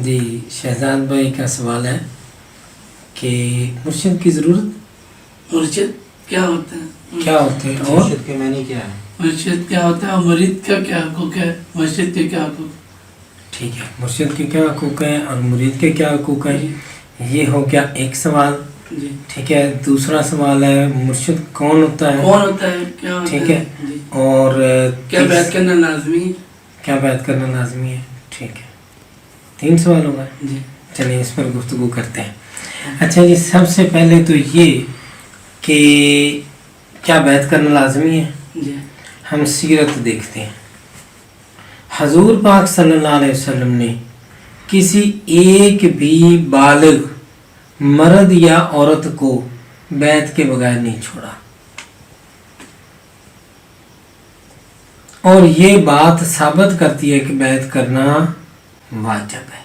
جی شہزاد بھائی کا سوال ہے کہ مرشد کی ضرورت مرشد کیا ہوتا ہے؟ کیا ہوتے ہیں اور مرشد کے معنی کیا ہے؟ مرشد کیا ہوتا ہے اور مرید کا کیا حقوق ہے؟ مرشد کے کیا حقوق؟ ٹھیک ہے، مرشد کے کیا حقوق ہیں اور مرید کے کیا حقوق ہیں، یہ ہو گیا ایک سوال. جی ٹھیک ہے، دوسرا سوال ہے مرشد کون ہوتا ہے، کون ہوتا ہے، کیا ہوتا ٹھیک ہے، جی اور کیا بیعت کرنا لازمی ہے؟ کیا بیعت کرنا لازمی ہے. ٹھیک ہے، 3 سوال ہو گئے. جی چلیے اس پر گفتگو کرتے ہیں. اچھا جی، سب سے پہلے تو یہ کہ کیا بیعت کرنا لازمی ہے. جی ہم سیرت دیکھتے ہیں، حضور پاک صلی اللہ علیہ وسلم نے کسی ایک بھی بالغ مرد یا عورت کو بیعت کے بغیر نہیں چھوڑا، اور یہ بات ثابت کرتی ہے کہ بیعت کرنا واجب ہے.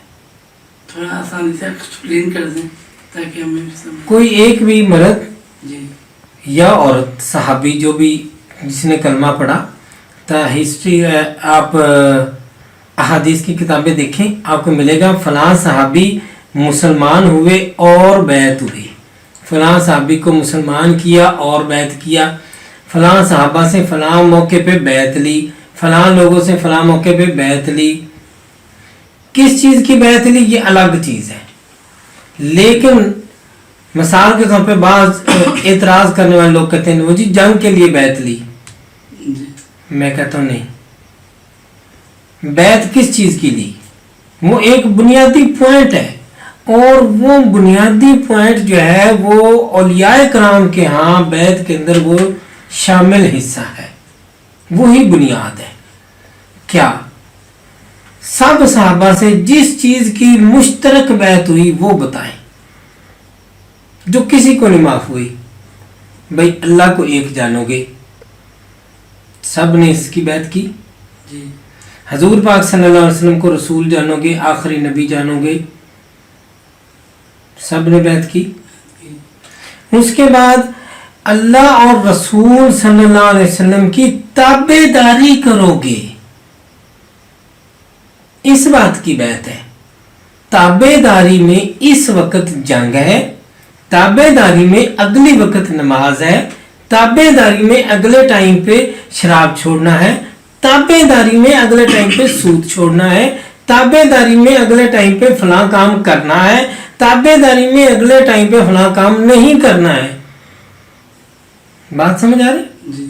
تھوڑا آسانی سے ایکسپلین کر دیں تاکہ ہمیں بھی سمجھ. کوئی ایک بھی مرد جی یا عورت صحابی جو بھی جس نے کلمہ پڑھا، تا ہسٹری آپ احادیث کی کتابیں دیکھیں، آپ کو ملے گا فلاں صحابی مسلمان ہوئے اور بیعت ہوئی، فلاں صحابی کو مسلمان کیا اور بیعت کیا، فلاں صحابہ سے فلاں موقع پہ بیعت لی، فلاں لوگوں سے فلاں موقع پہ بیعت لی. کس چیز کی بیعت لی یہ الگ چیز ہے، لیکن مثال کے طور پہ بعض اعتراض کرنے والے لوگ کہتے ہیں وہ جی جنگ کے لیے بیعت لی. جی میں کہتا ہوں نہیں، بیعت کس چیز کی لی، وہ ایک بنیادی پوائنٹ ہے، اور وہ بنیادی پوائنٹ جو ہے وہ اولیاء کرام کے ہاں بیعت کے اندر وہ شامل حصہ ہے، وہی بنیاد ہے. کیا سب صحابہ سے جس چیز کی مشترک بیعت ہوئی وہ بتائیں جو کسی کو نہیں معاف ہوئی. بھائی اللہ کو ایک جانو گے، سب نے اس کی بیعت کی. جی حضور پاک صلی اللہ علیہ وسلم کو رسول جانو گے، آخری نبی جانو گے، سب نے بیعت کی. اس کے بعد اللہ اور رسول صلی اللہ علیہ وسلم کی تابع داری کرو گے، اس بات کی بیعت ہے. تابع داری میں اس وقت جنگ ہے، تابع داری میں اگلی وقت نماز ہے، تابع داری میں اگلے ٹائم پہ شراب چھوڑنا ہے، تابع داری میں اگلے ٹائم پہ سود چھوڑنا ہے، تابع داری میں اگلے ٹائم پہ فلاں کام کرنا ہے، تابع داری میں اگلے ٹائم پہ فلاں کام نہیں کرنا ہے. بات سمجھ آ رہی؟ جی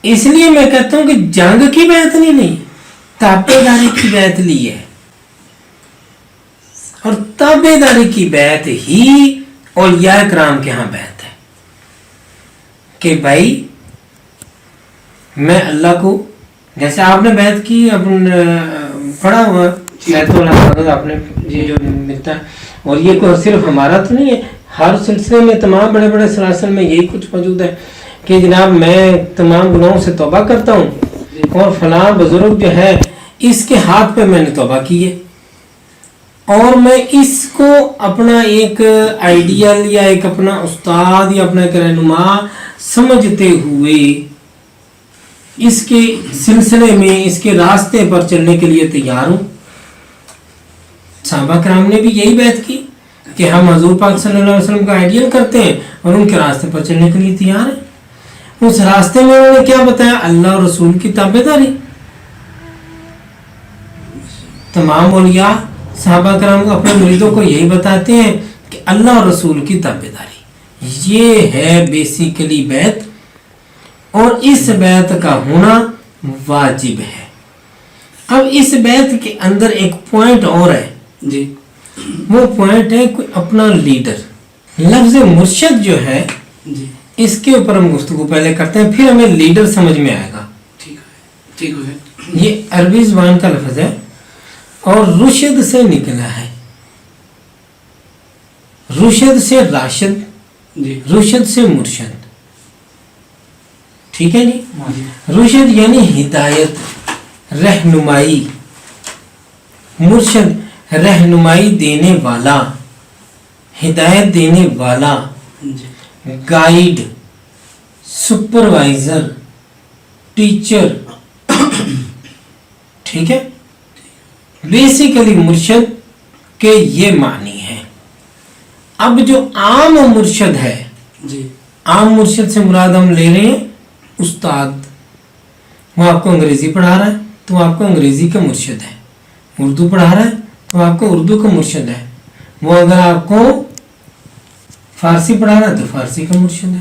اس لیے میں کہتا ہوں کہ جنگ کی بیعت نہیں، تابع داری کی بیعت لی ہے، اور تابع داری کی بیعت ہی اولیاء کرام کے ہاں بیعت ہے کہ بھائی میں اللہ کو، جیسے آپ نے بیعت کی، پڑھا ہوا بیعت والا آپ نے جو ملتا ہے، اور یہ کوئی صرف ہمارا تو نہیں ہے، ہر سلسلے میں تمام بڑے بڑے سلاسل میں یہی کچھ موجود ہے کہ جناب میں تمام گناہوں سے توبہ کرتا ہوں اور فلاں بزرگ جو ہے اس کے ہاتھ پہ میں نے توبہ کی ہے، اور میں اس کو اپنا ایک آئیڈیل یا ایک اپنا استاد یا اپنا ایک رہنما سمجھتے ہوئے اس کے سلسلے میں اس کے راستے پر چلنے کے لیے تیار ہوں. صحابہ کرام نے بھی یہی بیعت کی کہ ہم حضور پاک صلی اللہ علیہ وسلم کا آئیڈیل کرتے ہیں اور ان کے راستے پر چلنے کے لیے تیار ہیں. اس راستے میں انہوں نے کیا بتایا؟ اللہ اور رسول کی تابع داری. تمام اولیاء صحابہ کرام کو اپنے مریدوں کو یہی بتاتے ہیں کہ اللہ اور رسول کی تابع داری، یہ ہے بیسیکلی بیعت، اور اس بیعت کا ہونا واجب ہے. اب اس بیعت کے اندر ایک پوائنٹ اور ہے، جی وہ پوائنٹ ہے کوئی اپنا لیڈر. لفظ مرشد جو ہے جی اس کے اوپر ہم گفتگو پہلے کرتے ہیں، پھر ہمیں لیڈر سمجھ میں آئے گا. ٹھیک ہے. یہ عربی زبان کا لفظ ہے اور رشد سے نکلا ہے، رشد سے راشد، جی رشد سے مرشد. ٹھیک ہے جی. رشد یعنی ہدایت، رہنمائی، مرشد رہنمائی دینے والا، ہدایت دینے والا، جی گائیڈ، سپروائزر، ٹیچر. ٹھیک ہے. بیسیکلی مرشد کہ یہ معنی ہے. اب جو عام مرشد ہے, جی عام مرشد سے مراد ہم لے رہے ہیں استاد. وہ آپ کو انگریزی پڑھا رہا ہے تو وہ آپ کو انگریزی کا مرشد ہے. اردو پڑھا رہا ہے تو آپ کو اردو کا مرشد ہے. وہ اگر آپ کو فارسی پڑھا رہا ہے تو فارسی کا مرشد ہے.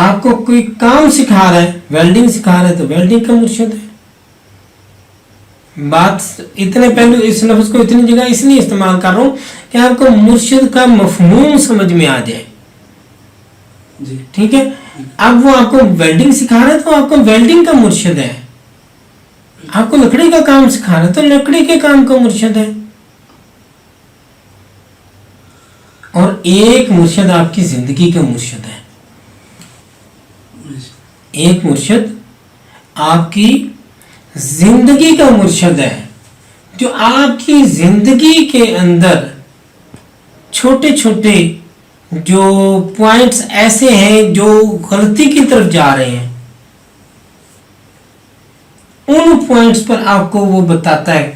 آپ کو کوئی کام سکھا رہا ہے, ویلڈنگ سکھا رہا ہے تو ویلڈنگ کا مرشد ہے. بات اتنے پہلو اس لفظ کو اتنی جگہ اس لیے استعمال کر رہا ہوں کہ آپ کو مرشد کا مفہوم سمجھ میں آ جائے. جی ٹھیک ہے. اب وہ آپ کو ویلڈنگ سکھا رہا ہے تو آپ کو ویلڈنگ کا مرشد ہے. آپ کو لکڑی کا کام سکھا رہا ہے تو لکڑی کے کام کا مرشد ہے. اور ایک مرشد آپ کی زندگی کا مرشد ہے. ایک مرشد آپ کی زندگی کا مرشد ہے جو آپ کی زندگی کے اندر چھوٹے چھوٹے جو پوائنٹس ایسے ہیں جو غلطی کی طرف جا رہے ہیں, ان پوائنٹس پر آپ کو وہ بتاتا ہے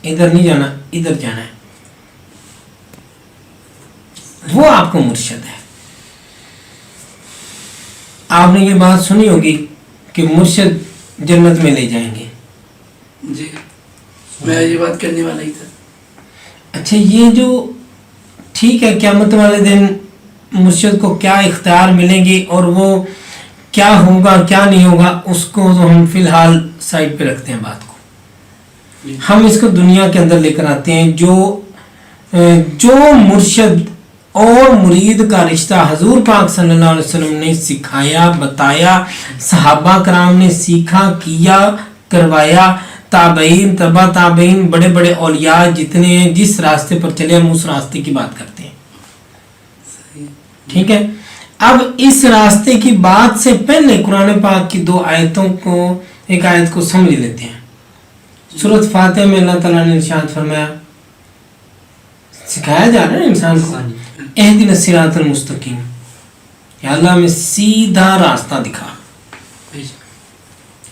ادھر نہیں جانا, ادھر جانا ہے. وہ آپ کو مرشد ہے. آپ نے یہ بات سنی ہوگی کہ مرشد جنت میں لے جائیں گے. جی میں یہ بات کرنے والا ہی تھا. اچھا, یہ جو ٹھیک ہے قیامت والے دن مرشد کو کیا اختیار ملیں گے اور وہ کیا ہوگا کیا نہیں ہوگا, اس کو تو ہم فی الحال سائڈ پہ رکھتے ہیں بات کو. ہم اس کو دنیا کے اندر لے کر آتے ہیں. جو مرشد اور مرید کا رشتہ حضور پاک صلی اللہ علیہ وسلم نے سکھایا, بتایا, صحابہ کرام نے سیکھا, کیا, کروایا, تابعین, تبع تابعین, بڑے بڑے اولیاء جتنے ہیں جس راستے پر چلے ہم اس راستے کی بات کرتے ہیں. ٹھیک ہے. اب اس راستے کی بات سے پہلے قرآن پاک کی 2 آیتوں کو, ایک آیت کو سمجھ لیتے ہیں. سورۃ فاتحہ میں اللہ تعالیٰ نے ارشاد فرمایا, سکھایا جا رہا ہے انسان کو, اہدنا الصراط المستقیم, یا اللہ ہمیں سیدھا راستہ دکھا.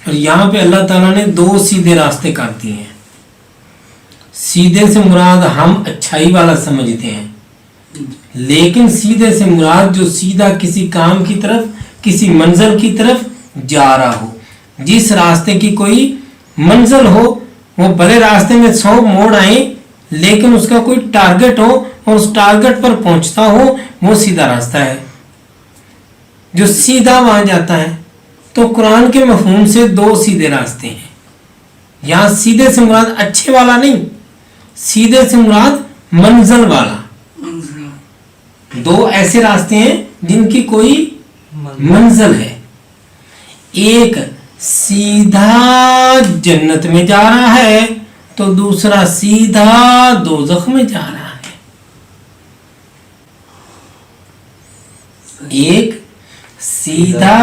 اور یہاں پہ اللہ تعالیٰ نے 2 سیدھے راستے کر دیے ہیں. سیدھے سے مراد ہم اچھائی والا سمجھتے ہیں, لیکن سیدھے سے مراد جو سیدھا کسی کام کی طرف, کسی منزل کی طرف جا رہا ہو. جس راستے کی کوئی منزل ہو, وہ بڑے راستے میں 100 موڑ آئیں لیکن اس کا کوئی ٹارگٹ ہو اور اس ٹارگٹ پر پہنچتا ہو, وہ سیدھا راستہ ہے جو سیدھا وہاں جاتا ہے. تو قرآن کے مفہوم سے 2 سیدھے راستے ہیں. یہاں سیدھے سے مراد اچھے والا نہیں, سیدھے سے مراد منزل والا. 2 ایسے راستے ہیں جن کی کوئی منزل ہے. ایک سیدھا جنت میں جا رہا ہے تو دوسرا سیدھا دوزخ میں جا رہا ہے. ایک سیدھا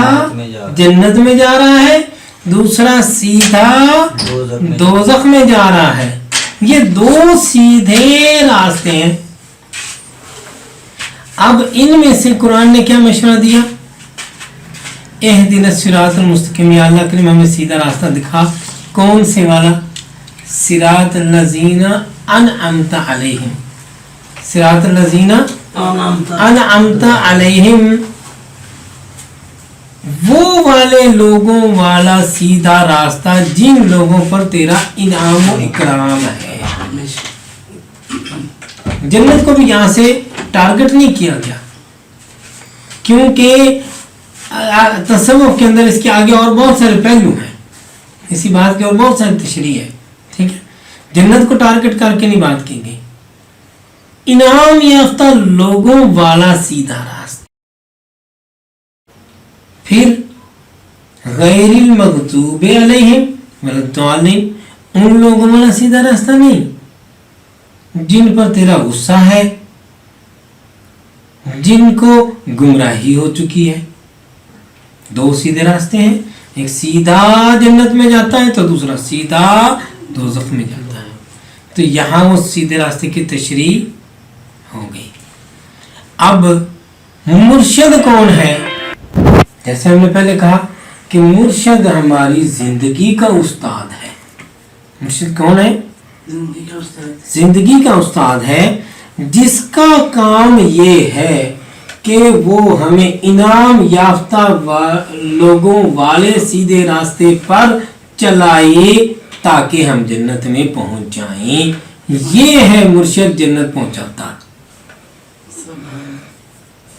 جنت میں جا رہا ہے, دوسرا سیدھا دوزخ میں جا رہا ہے. یہ 2 سیدھے راستے ہیں. اب ان میں سے قرآن نے کیا مشورہ دیا؟ اہدنا الصراط المستقیم, یا اللہ کریم ہمیں سیدھا راستہ دکھا. کون سے والا؟ صراط الذین انعمت علیہم, صراط الذین انعمت علیہم, وہ والے لوگوں والا سیدھا راستہ جن لوگوں پر تیرا انعام و اکرام ہے. جنت کو بھی یہاں سے ٹارگٹ نہیں کیا گیا, کیونکہ تصوف کے اندر اس کے آگے اور بہت سارے پہلو ہیں, اسی بات کے اور بہت ساری تشریح ہے. ٹھیک ہے, جنت کو ٹارگٹ کر کے نہیں بات کی گئی. انعام یافتہ لوگوں والا سیدھا راستہ. پھر غیر المغضوب علیہم ولا ان لوگوں والا سیدھا راستہ نہیں جن پر تیرا غصہ ہے, جن کو گمراہی ہو چکی ہے. 2 سیدھے راستے ہیں, ایک سیدھا جنت میں جاتا ہے تو دوسرا سیدھا دوزخ میں جاتا ہے. تو یہاں وہ سیدھے راستے کی تشریح ہو گئی. اب مرشد کون ہے؟ جیسے ہم نے پہلے کہا کہ مرشد ہماری زندگی کا استاد ہے. مرشد کون ہے؟ जिंदगी का उस्ताद। जिंदगी का उस्ताद है, जिसका काम ये है कि वो हमें इनाम याफ्ता लोगों वाले सीधे रास्ते पर चलाए ताकि हम जन्नत में पहुंच जाएं। ये है मुर्शिद जन्नत पहुंचाता।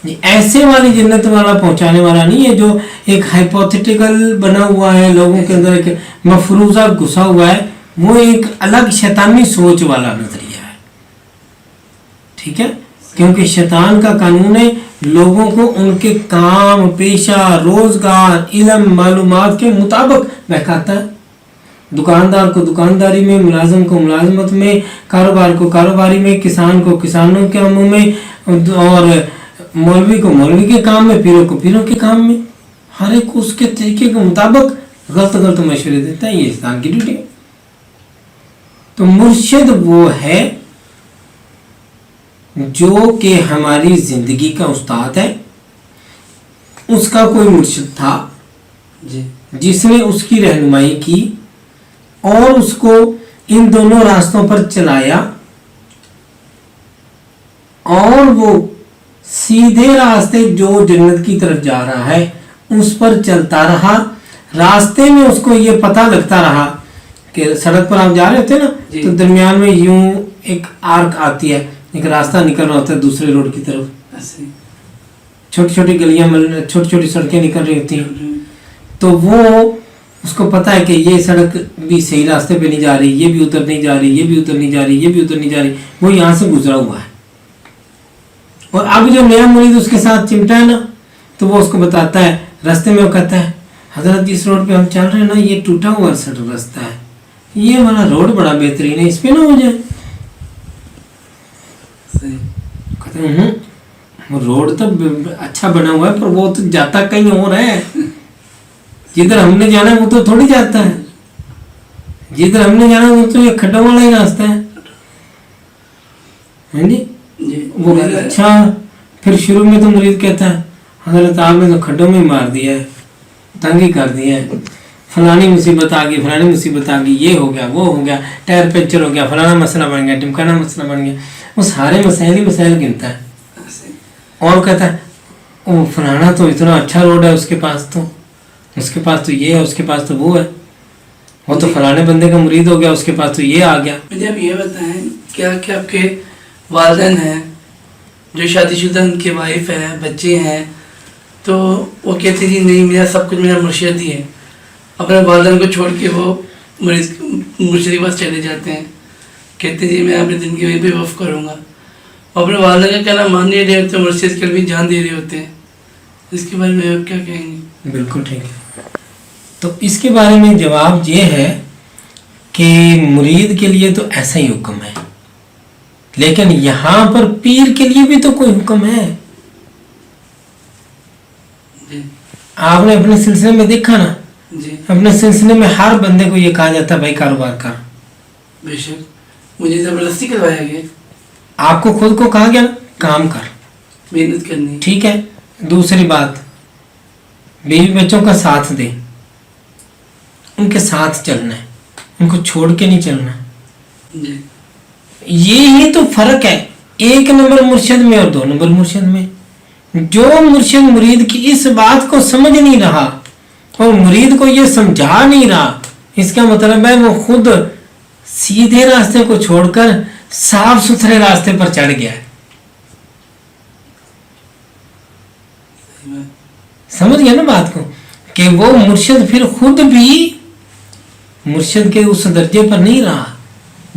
ये ऐसे वाली जन्नत वाला पहुंचाने वाला नहीं है जो एक हाइपोथेटिकल बना हुआ है, लोगों के अंदर एक मफरूजा घुसा हुआ है। वो एक अलग शैतानी सोच वाला नजरिया है, ठीक है। क्योंकि शैतान का कानून है लोगों को उनके काम, पेशा, रोजगार, इल्म, मालूमात के मुताबिक बहकाता है। दुकानदार को दुकानदारी में, मुलाजिम को मुलाजमत में, कारोबार को कारोबारी में, किसान को किसानों के कामों में, और मौलवी को मौलवी के काम में, पीरों को पीरों के काम में, हर एक को उसके तरीके के मुताबिक गलत गलत मशवरे देता है। ये इंसान की ड्यूटी है। तो मुर्शिद वो है जो कि हमारी जिंदगी का उस्ताद है। उसका कोई मुर्शिद था जी जिसने उसकी रहनुमाई की और उसको इन दोनों रास्तों पर चलाया, और वो सीधे रास्ते जो जन्नत की तरफ जा रहा है उस पर चलता रहा। रास्ते में उसको ये पता लगता रहा कि सड़क पर आप जा रहे होते ना, तो दरमियान में यूं एक आर्क आती है, एक रास्ता निकल रहा होता है दूसरे रोड की तरफ। ऐसे छोटी छोटी गलियां, छोटी छोटी सड़कें निकल रही होती हैं। तो वो उसको पता है कि ये सड़क भी सही रास्ते पे नहीं जा रही, ये भी उधर नहीं जा रही, ये भी उधर नहीं जा रही, ये भी उधर नहीं जा रही। वो यहाँ से गुजरा हुआ है। और अब जो नया मुरीद उसके साथ चिमटा है ना, तो वो उसको बताता है रास्ते में। वो कहता है हजरत जिस रोड पे हम चल रहे हैं ना, ये टूटा हुआ सड़क रास्ता है, ये वाला रोड बड़ा बेहतरीन है, इस पे ना हो जाए। कहते हैं वो रोड तो अच्छा बना हुआ है, पर वो तो जाता कहीं और है। जिधर हमने जाना है वो तो थोड़ी जाता है, जिधर हमने जाना है वो तो ये खड्डों वाला ही रास्ता है जी। वो अच्छा, फिर शुरू में तो मुरीद कहता है हजरत आपने तो खड्डों में मार दिया है, तंग ही कर दिया है, फलानी मुसीबत आ गई, फलानी मुसीबत आ गई, ये हो गया, वो हो गया, टायर पंचर हो गया, फलाना मसला बन गया, टिमकाना मसला बन गया। वो सारे मसाइल ही मसाइल गिनता है और कहता है वो फलाना तो इतना अच्छा रोड है उसके पास तो ये है, उसके पास तो वो है, वो तो फलाने बंदे का मुरीद हो गया, उसके पास तो ये आ गया। मुझे आप ये बताएं, क्या क्या आपके वालिदैन हैं जो शादीशुदा, उनकी वाइफ है, बच्चे हैं, तो वो कहते जी नहीं मेरा सब कुछ मेरा मुर्शिद ही है, अपने वालिदैन को छोड़ के वो मुर्शिद के पास चले जाते हैं, कहते जी मैं अपनी ज़िंदगी वहीं पे वफ़ करूँगा, अपने वालिदैन का कहना मान नहीं रहे होते, मुर्शिद के लिए जान दे रहे होते हैं। इसके बारे में आप क्या कहेंगे? बिल्कुल ठीक है। तो इसके बारे में जवाब ये है कि मुरीद के लिए तो ऐसा ही हुक्म है, लेकिन यहाँ पर पीर के लिए भी तो कोई हुक्म है। जी आपने अपने सिलसिले में देखा ना, जी अपने सिलसिले में हर बंदे को ये कहा जाता है भाई कारोबार कर। बेशक मुझे ज़बरदस्ती करवाया गया, आपको खुद को कहा गया ना काम कर, मेहनत करनी। ठीक है। दूसरी बात, बीवी बच्चों का साथ दे, उनके साथ चलना है, उनको छोड़ के नहीं चलना। जी ये ही तो फर्क है एक नंबर मुर्शिद में और दो नंबर मुर्शिद में। जो मुर्शिद मुरीद की इस बात को समझ नहीं रहा और मुरीद को ये समझा नहीं रहा, इसका मतलब है वो खुद सीधे रास्ते को छोड़कर साफ सुथरे रास्ते पर चढ़ गया है। समझ गया ना बात को, कि वो मुर्शिद फिर खुद भी मुर्शिद के उस दर्जे पर नहीं रहा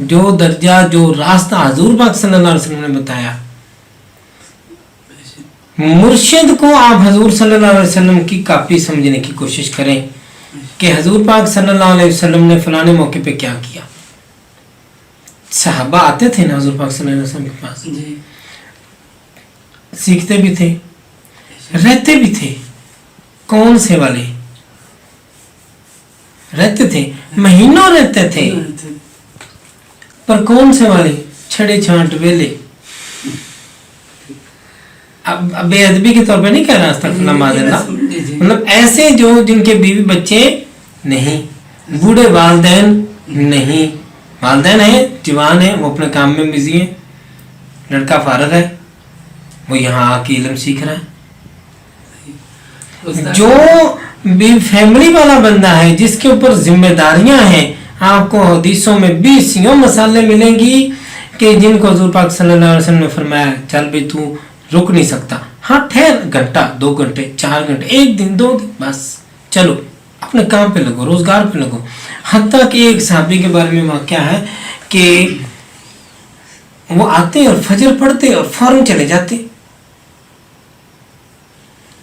जो दर्जा, जो रास्ता हजूर पाक सल्लल्लाहु अलैहि वसल्लम ने बताया। मुर्शिद को आप हजूर सल्लल्लाहु अलैहि वसल्लम की कापी समझने की कोशिश करें कि हजूर पाक सल्लल्लाहु अलैहि वसल्लम ने फलाने मौके पे क्या किया। सहाबा आते थे ना हजूर पाक सल्लल्लाहु अलैहि वसल्लम के पास, जी सीखते भी थे, रहते भी थे। कौन से वाले रहते थे, महीनों रहते थे, पर कौन से वाले छड़े छांट वेले। अब बेअदबी के तौर पे नहीं कह रहा, अस्तगफिरुल्लाह माज़ल्लाह, मतलब ऐसे जो जिनके बीवी बच्चे नहीं, बूढ़े वालिदैन नहीं, वालिदैन हैं, जवान हैं, वो अपने काम में बिजी हैं, लड़का फारग है, वो यहाँ आके इल्म सीख रहा है। जो भी फैमिली वाला बंदा है, जिसके ऊपर जिम्मेदारियां हैं, आपको हदीसों में 20 यूं मसाले मिलेंगी कि जिनको हुजूर पाक सल्लल्लाहु अलैहि वसल्लम ने फरमाया चल भाई तू रुक नहीं सकता, हाँ ठहर, घंटा 2 घंटे 4 घंटे 1 दिन 2 दिन, बस चलो अपने काम पे लगो, रोजगार पे लगो। हत्ता कि एक साहबी के बारे में वाक़या है कि वो आते और फजर पढ़ते और फौरन चले जाते।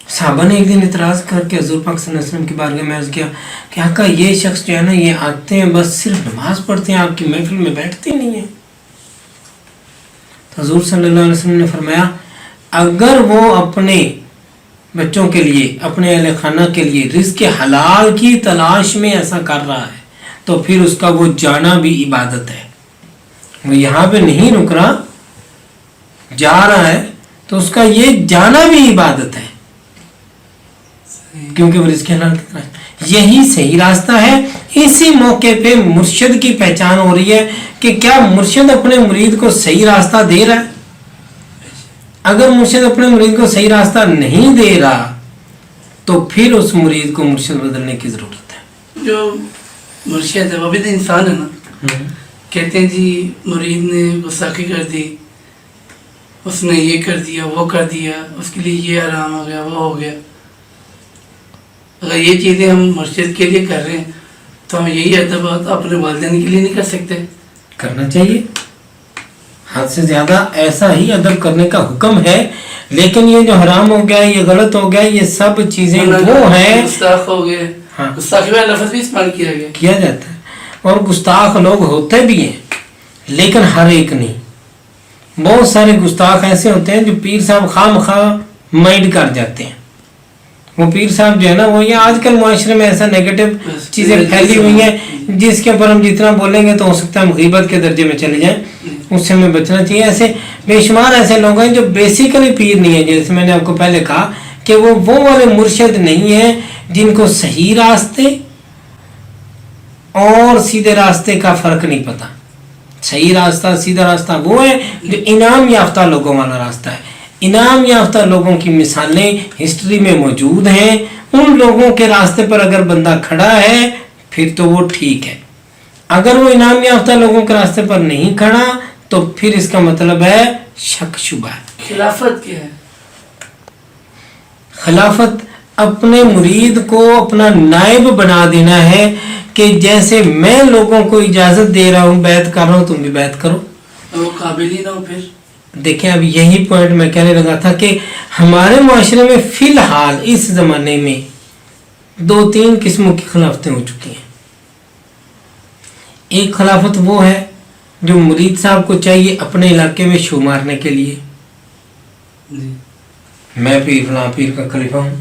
साहबा ने एक दिन इतराज़ करके हुज़ूर पाक सल्लल्लाहु अलैहि वसल्लम की बारगाह में अर्ज़ किया कि आका ये शख्स जो है ना, ये आते हैं बस सिर्फ नमाज पढ़ते हैं, आपकी महफिल में बैठते नहीं हैं। तो हुज़ूर सल्लल्लाहु अलैहि वसल्लम ने फरमाया अगर वो अपने बच्चों के लिए, अपने अहले खाना के लिए रिज़्क़ हलाल की तलाश में ऐसा कर रहा है तो फिर उसका वो जाना भी इबादत है। वो यहाँ पे नहीं रुक रहा, जा रहा है तो उसका ये जाना भी इबादत है, क्योंकि वो रिज़्क़ हलाल की तलाश। यही सही रास्ता है। इसी मौके पे मुर्शिद की पहचान हो रही है कि क्या मुर्शिद अपने मुरीद को सही रास्ता दे रहा है। अगर मुर्शिद अपने मुरीद को सही रास्ता नहीं दे रहा तो फिर उस मुरीद को मुर्शिद बदलने की जरूरत है। जो मुर्शिद है वो भी तो इंसान है ना। कहते हैं जी मुरीद ने गुस्ताखी कर दी, उसने ये कर दिया, वो कर दिया, उसके लिए ये आराम हो गया, वो हो गया। अगर ये चीज़ें हम मुर्शिद के लिए कर रहे हैं तो हम यही अदब अपने वालिदैन के लिए नहीं कर सकते? करना चाहिए। हद से ज्यादा ऐसा ही अदब करने का हुक्म है, लेकिन ये जो हराम हो गया, ये गलत हो गया, ये सब चीजें वो हैं। गुस्ताख हो गए, हाँ, गुस्ताखी वाला लफ्ज़ भी इस्तेमाल किया जाता है और गुस्ताख लोग होते भी हैं, लेकिन हर एक नहीं। बहुत सारे गुस्ताख ऐसे होते हैं जो पीर साहब खामखा माइंड कर जाते हैं। वो पीर साहब जो है ना, वो ये आजकल मुआशरे में ऐसा नेगेटिव चीजें फैली हुई हैं जिसके ऊपर हम जितना बोलेंगे तो हो सकता है हम गीबत के दर्जे में चले जाएं, उससे हमें बचना चाहिए। ऐसे बेशुमार ऐसे लोग हैं जो बेसिकली पीर नहीं है, जैसे मैंने आपको पहले कहा कि वो वाले मुर्शिद नहीं है जिनको सही रास्ते और सीधे रास्ते का फर्क नहीं पता। सही रास्ता सीधा रास्ता वो है जो इनाम याफ्ता लोगों वाला रास्ता है। इनाम याफ्ता लोगों की मिसालें हिस्ट्री में मौजूद हैं। उन लोगों के रास्ते पर अगर बंदा खड़ा है फिर तो वो ठीक है। अगर वो इनाम याफ्ता लोगों के रास्ते पर नहीं खड़ा तो फिर इसका मतलब है शक शुबा है। खिलाफत क्या है? खिलाफत अपने मुरीद को अपना नायब बना देना है कि जैसे मैं लोगों को इजाजत दे रहा हूँ, बैत कर रहा हूँ, तुम भी बैत करो। वो काबिल ही ना हो फिर। देखें, अब यही पॉइंट मैं कहने लगा था कि हमारे मुआशरे में फिलहाल इस जमाने में 2-3 किस्मों की खिलाफतें हो चुकी हैं। एक खिलाफत वो है जो मुरीद साहब को चाहिए अपने इलाके में शो मारने के लिए, मैं पीर फलां पीर का खलीफा हूँ।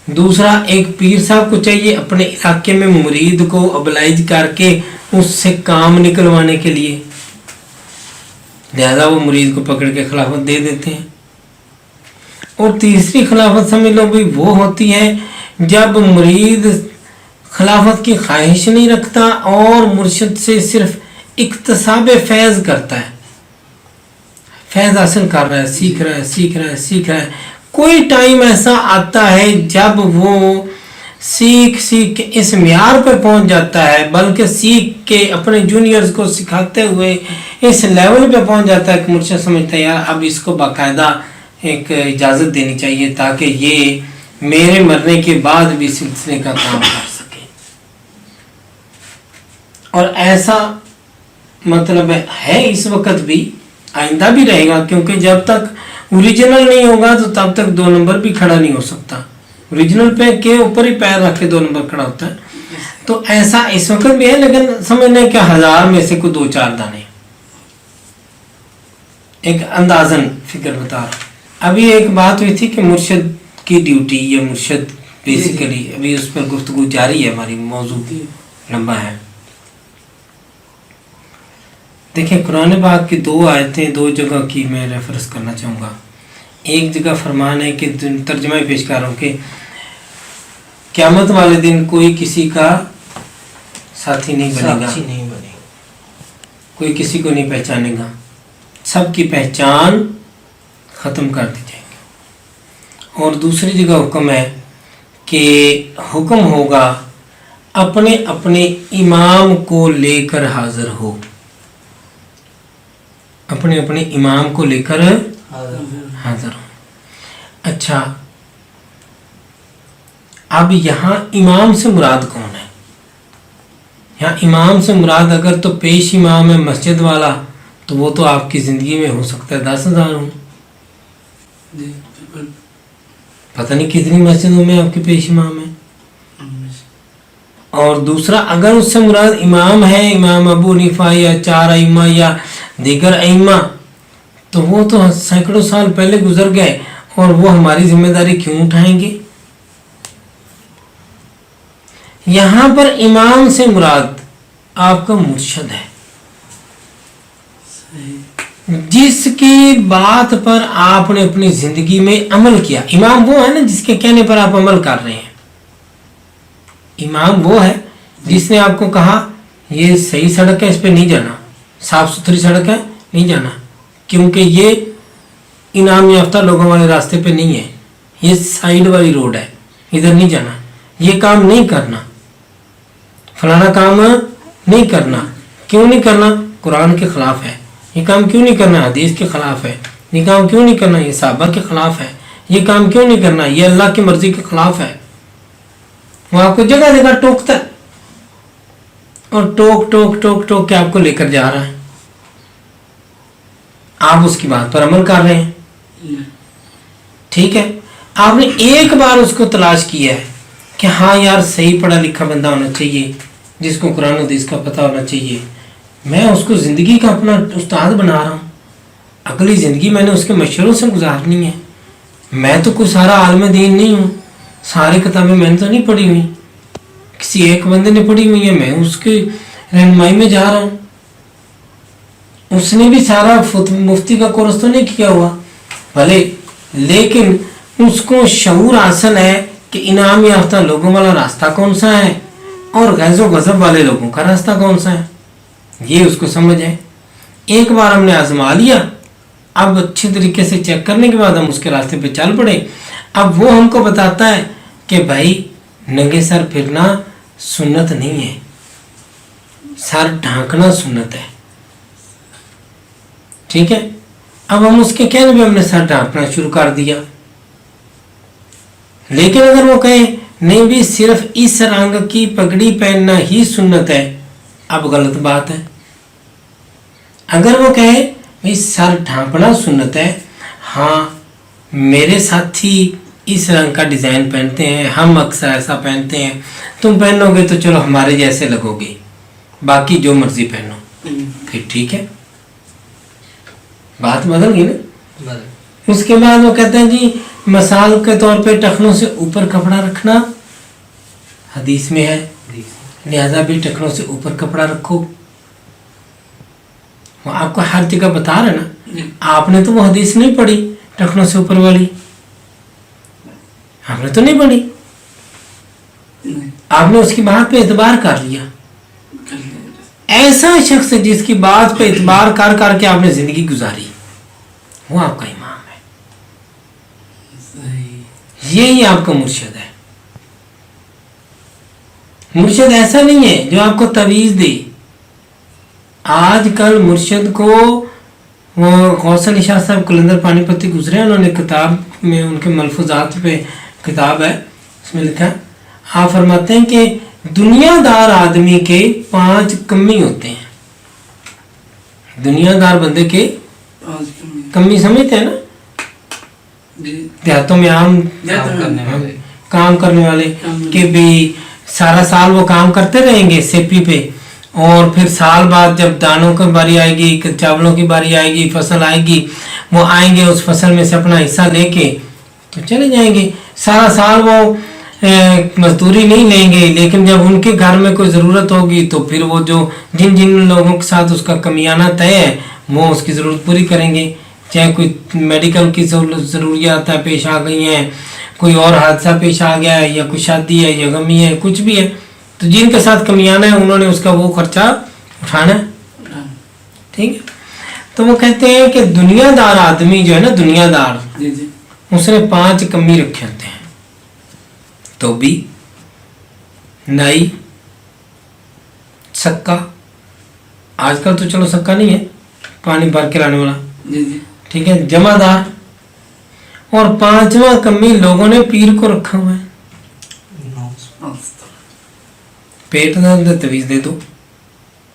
दूसरा, एक पीर साहब को चाहिए अपने इलाके में मुरीद को अबलाइज करके उससे काम निकलवाने के लिए, लिहाजा वो मुरीद को पकड़ के खिलाफत दे देते हैं। और तीसरी खिलाफत समझ लो भी वो होती है जब मुरीद खिलाफत की ख्वाहिश नहीं रखता और मुर्शिद से सिर्फ इक्तसाब फैज़ करता है, फैज़ हासिल कर रहा है, सीख रहा है। कोई टाइम ऐसा आता है जब वो सीख के इस म्यार पे पहुंच जाता है, बल्कि सीख के अपने जूनियर्स को सिखाते हुए इस लेवल पे पहुंच जाता है कि मुर्शिद समझता है यार अब इसको बाकायदा एक इजाज़त देनी चाहिए ताकि ये मेरे मरने के बाद भी सिलसिले का काम कर सके। और ऐसा मतलब है इस वक्त भी, आइंदा भी रहेगा, क्योंकि जब तक ओरिजिनल नहीं होगा तो तब तक 2 नंबर भी खड़ा नहीं हो सकता। ओरिजिनल पे के ऊपर ही पैर रख के 2 नंबर खड़ा होता है। तो ऐसा इस वक्त भी है, लेकिन समझने के 1000 में से कोई 2-4 दाने, एक अंदाजन फिक्र बता रहा। अभी एक बात हुई थी कि मुर्शिद की ड्यूटी या मुर्शिद बेसिकली, अभी उस पर गुफ्तगू जारी है, हमारी मौजू लंबा है। देखिए, कुरान पाक की 2 आयतें 2 जगह की मैं रेफरेंस करना चाहूँगा। एक जगह फरमान है कि तर्जुमा पेश कर रहा हूँ कि क़यामत वाले दिन कोई किसी का साथी नहीं बनेगा, کوئی کسی کو نہیں پہچانے گا, سب کی پہچان ختم کر دی جائے گی. اور دوسری جگہ حکم ہے کہ حکم ہوگا اپنے اپنے امام کو لے کر حاضر ہو, اپنے اپنے امام کو لے کر حاضر ہو. اچھا, اب یہاں امام سے مراد کون ہے؟ یہاں امام سے مراد اگر تو پیش امام ہے مسجد والا تو وہ تو آپ کی زندگی میں ہو سکتا ہے 10,000 ہوں, پتہ نہیں کتنی مسجدوں میں آپ کے پیش امام ہیں. اور دوسرا اگر اس سے مراد امام ہے امام ابو حنیفہ یا 4 ائمہ یا دیگر ائمہ تو وہ تو سینکڑوں سال پہلے گزر گئے اور وہ ہماری ذمہ داری کیوں اٹھائیں گے؟ یہاں پر امام سے مراد آپ کا مرشد ہے, جس کی بات پر آپ نے اپنی زندگی میں عمل کیا. امام وہ ہے نا جس کے کہنے پر آپ عمل کر رہے ہیں. امام وہ ہے جس نے آپ کو کہا یہ صحیح سڑک ہے, اس پہ نہیں جانا, صاف ستھری سڑک ہے نہیں جانا, کیونکہ یہ انعام یافتہ لوگوں والے راستے پہ نہیں ہے, یہ سائیڈ والی روڈ ہے, ادھر نہیں جانا, یہ کام نہیں کرنا, فلانا کام نہیں کرنا. کیوں نہیں کرنا؟ قرآن کے خلاف ہے. یہ کام کیوں نہیں کرنا؟ حدیث کے خلاف ہے. یہ کام کیوں نہیں کرنا؟ یہ صحابہ کے خلاف ہے. یہ کام کیوں نہیں کرنا؟ یہ اللہ کی مرضی کے خلاف ہے. وہ آپ کو جگہ جگہ ٹوکتا ہے اور ٹوک ٹوک ٹوک ٹوک کے آپ کو لے کر جا رہا ہے, آپ اس کی بات پر عمل کر رہے ہیں. ٹھیک ہے, آپ نے ایک بار اس کو تلاش کیا ہے کہ ہاں یار صحیح پڑھا لکھا بندہ ہونا چاہیے جس کو قرآن و حدیث کا پتہ ہونا چاہیے, میں اس کو زندگی کا اپنا استاد بنا رہا ہوں, اگلی زندگی میں نے اس کے مشوروں سے گزارنی ہے. میں تو کوئی سارا عالم دین نہیں ہوں, ساری کتابیں میں نے تو نہیں پڑھی ہوئی, کسی ایک بندے نے پڑھی ہوئی ہے, میں اس کی رہنمائی میں جا رہا ہوں. اس نے بھی سارا مفتی کا کورس تو نہیں کیا ہوا بھلے, لیکن اس کو شعور حاصل ہے کہ انعام یافتہ لوگوں والا راستہ کون سا ہے اور غیظ و غضب والے لوگوں کا راستہ کون سا ہے, یہ اس کو سمجھ ہے. ایک بار ہم نے آزما لیا, اب اچھی طریقے سے چیک کرنے کے بعد ہم اس کے راستے پہ چل پڑے. اب وہ ہم کو بتاتا ہے کہ بھائی ننگے سر پھرنا سنت نہیں ہے, سر ڈھانکنا سنت ہے. ٹھیک ہے, اب ہم اس کے کہنے پہ ہم نے سر ڈھانکنا شروع کر دیا. لیکن اگر وہ کہیں نہیں بھی صرف اس رنگ کی پگڑی پہننا ہی سنت ہے, اب غلط بات ہے. اگر وہ کہے بھائی سر ڈھانپنا سنت ہے, ہاں میرے ساتھی اس رنگ کا ڈیزائن پہنتے ہیں, ہم اکثر ایسا پہنتے ہیں, تم پہنو گے تو چلو ہمارے جیسے لگو گے, باقی جو مرضی پہنو, پھر ٹھیک ہے, بات بدل گئی نا. اس کے بعد وہ کہتے ہیں جی مثال کے طور پہ ٹخنوں سے اوپر کپڑا رکھنا حدیث میں ہے, لہذا بھی ٹخنوں سے اوپر کپڑا رکھو. وہ آپ کو ہر جگہ بتا رہے نا, آپ نے تو وہ حدیث نہیں پڑھی ٹخنوں سے اوپر والی, آپ نے تو نہیں پڑھی, آپ نے اس کی بات پہ اعتبار کر لیا. ایسا شخص جس کی بات پہ اعتبار کر کر کے آپ نے زندگی گزاری, وہ آپ کا امام ہے, یہی آپ کا مرشد ہے. مرشد ایسا نہیں ہے جو آپ کو تویز دے. آج کل مرشد کو, وہ غوث علی شاہ صاحب قلندر پانی پتی گزرے, انہوں نے کتاب میں ان کے ملفوظات پہ کتاب ہے, اس میں لکھا ہے, آپ فرماتے ہیں کہ دنیا دار آدمی کے 5 کمی ہوتے ہیں. دنیا دار بندے کے کمی سمجھتے ہیں نا, دیہاتوں میں عام کام کرنے والے, کہ بھی سارا سال وہ کام کرتے رہیں گے سیپی پہ, اور پھر سال بعد جب دانوں کی باری آئے گی, چاولوں کی باری آئے گی, فصل آئے گی, وہ آئیں گے اس فصل میں سے اپنا حصہ لے کے تو چلے جائیں گے. سارا سال وہ مزدوری نہیں لیں گے, لیکن جب ان کے گھر میں کوئی ضرورت ہوگی تو پھر وہ جو جن لوگوں کے ساتھ اس کا کمیانہ طے ہے وہ اس کی ضرورت پوری کریں گے. چاہے کوئی میڈیکل کی ضروریات پیش آ گئی ہیں, کوئی اور حادثہ پیش آ گیا ہے, یا کوئی شادی ہے یا غمی ہے, کچھ بھی ہے, تو جن کے ساتھ کمیانہ ہے انہوں نے اس کا وہ خرچہ اٹھانا ہے. ठीक है। तो वो कहते हैं कि दुनियादार आदमी जो है ना, दुनियादार, जी जी उसने 5 कमी रखे होते हैं, धोबी, नाई, सक्का, आजकल तो चलो सक्का नहीं है, पानी भर के लाने वाला, जी जी ठीक है, जमादार, और 5वां कमी लोगों ने पीर को रखा हुआ है। पेट दर्द है तवीज दे दो,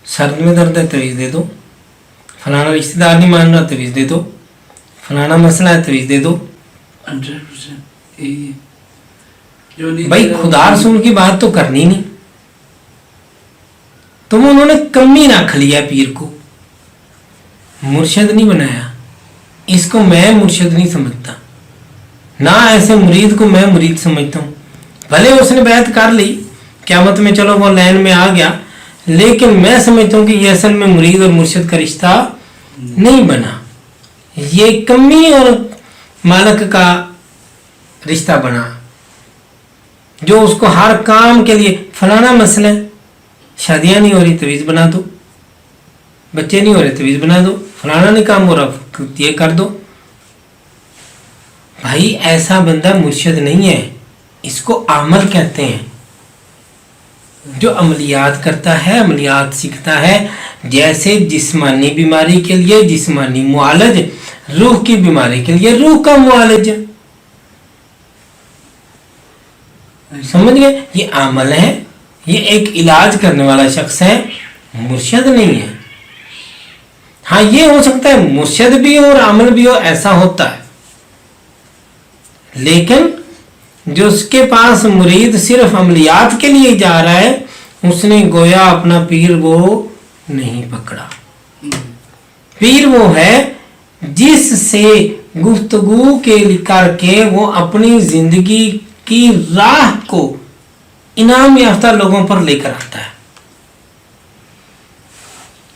सर में दर्द है तवीज दे दो, फलाना रिश्तेदार नहीं मान रहा तवीज दे दो, फलाना मसला है तवीज दे दो। 100% यही है। जो नहीं भाई दे रहा खुदा रसूल की बात तो करनी नहीं, तो वो उन्होंने कमी रख लिया पीर को, मुर्शिद नहीं बनाया। इसको मैं मुर्शिद नहीं समझता, ना ऐसे मुरीद को मैं मुरीद समझता हूँ। भले उसने बैत कर ली, क़यामत में चलो वो लाइन में आ गया, लेकिन मैं समझता हूँ कि ये असल में मुरीद और मुर्शिद का रिश्ता नहीं बना, ये कमी और मालिक का रिश्ता बना, जो उसको हर काम के लिए फलाना मसला है, शादियां नहीं हो रही तवीज बना दो, बच्चे नहीं हो रहे तवीज बना दो, फलाना नहीं काम हो रहा ये कर दो। भाई ऐसा बंदा मुर्शिद नहीं है, इसको अमल कहते हैं। जो अमलियात करता है, अमलियात सीखता है, जैसे जिस्मानी बीमारी के लिए जिस्मानी मुआलज, रूह की बीमारी के लिए रूह का मुआलज। समझ गए? ये अमल है, ये एक इलाज करने वाला शख्स है, मुर्शिद नहीं है। हाँ ये हो सकता है मुर्शिद भी हो और अमल भी हो, ऐसा होता है, लेकिन जो उसके पास मुरीद सिर्फ अमलियात के लिए जा रहा है, उसने गोया अपना पीर वो नहीं पकड़ा। पीर वो है जिससे गुफ्तगू के करके वो अपनी जिंदगी की राह को इनाम याफ्ता लोगों पर लेकर आता है,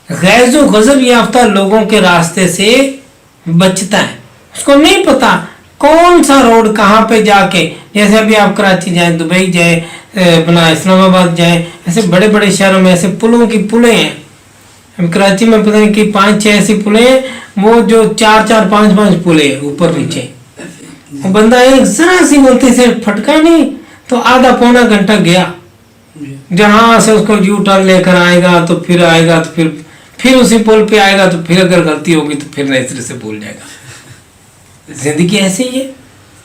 गैज़ो गजब याफ्ता लोगों के रास्ते से बचता है। उसको नहीं पता कौन सा रोड कहाँ पे जाके, जैसे अभी आप कराची जाए, दुबई जाए, अपना इस्लामाबाद जाए, ऐसे बड़े बड़े शहरों में ऐसे पुलों की पुलें हैं। अभी कराची में पता नहीं कि 5-6 ऐसी पुलें हैं, वो जो 4-4 5-5 पुलें हैं ऊपर नीचे। वो बंदा एक जरा सी बोलते से फटका नहीं तो आधा पौना घंटा गया, जहां से उसको यू टर्न लेकर आएगा तो फिर आएगा, तो फिर उसी पुल पे आएगा, तो फिर अगर गलती होगी तो फिर नए सिरे से भूल जाएगा। जिंदगी ऐसे ही है।